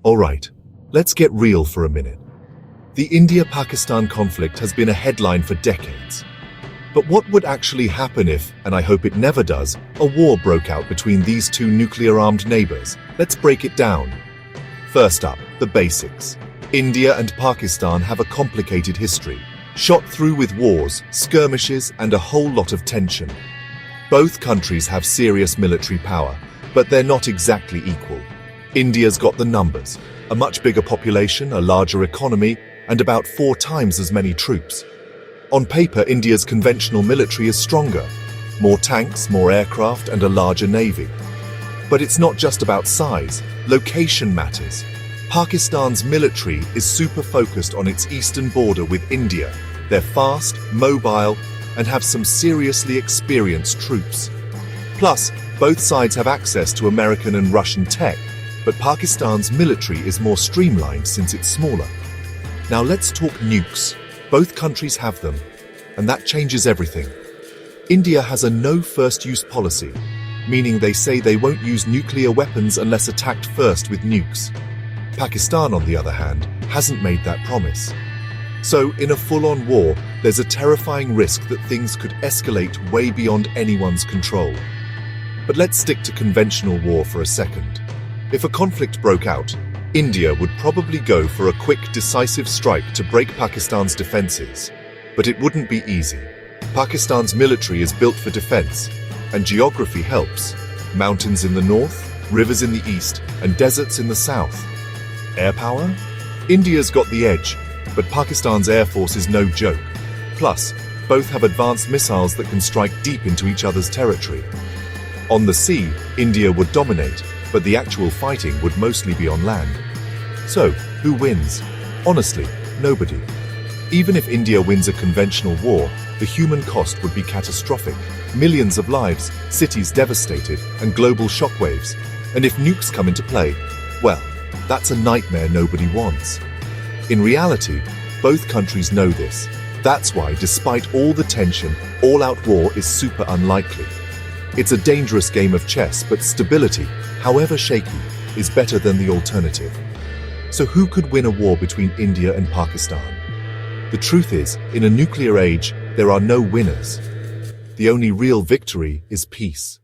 Alright, let's get real for a minute. The India-Pakistan conflict has been a headline for decades. But what would actually happen if, and I hope it never does, a war broke out between these two nuclear-armed neighbors? Let's break it down. First up, the basics. India and Pakistan have a complicated history, shot through with wars, skirmishes, and a whole lot of tension. Both countries have serious military power, but they're not exactly equal. India's got the numbers, a much bigger population, a larger economy, and about 4 times as many troops. On paper, India's conventional military is stronger, more tanks, more aircraft, and a larger navy. But it's not just about size, location matters. Pakistan's military is super focused on its eastern border with India. They're fast, mobile, and have some seriously experienced troops. Plus, both sides have access to American and Russian tech, but Pakistan's military is more streamlined since it's smaller. Now let's talk nukes. Both countries have them, and that changes everything. India has a no first-use policy, meaning they say they won't use nuclear weapons unless attacked first with nukes. Pakistan, on the other hand, hasn't made that promise. So, in a full-on war, there's a terrifying risk that things could escalate way beyond anyone's control. But let's stick to conventional war for a second. If a conflict broke out, India would probably go for a quick, decisive strike to break Pakistan's defenses. But it wouldn't be easy. Pakistan's military is built for defense, and geography helps. Mountains in the north, rivers in the east, and deserts in the south. Air power? India's got the edge, but Pakistan's air force is no joke. Plus, both have advanced missiles that can strike deep into each other's territory. On the sea, India would dominate, but the actual fighting would mostly be on land. So, who wins? Honestly, nobody. Even if India wins a conventional war, the human cost would be catastrophic. Millions of lives, cities devastated, and global shockwaves. And if nukes come into play, well, that's a nightmare nobody wants. In reality, both countries know this. That's why, despite all the tension, all-out war is super unlikely. It's a dangerous game of chess, but stability, however shaky, is better than the alternative. So who could win a war between India and Pakistan? The truth is, in a nuclear age, there are no winners. The only real victory is peace.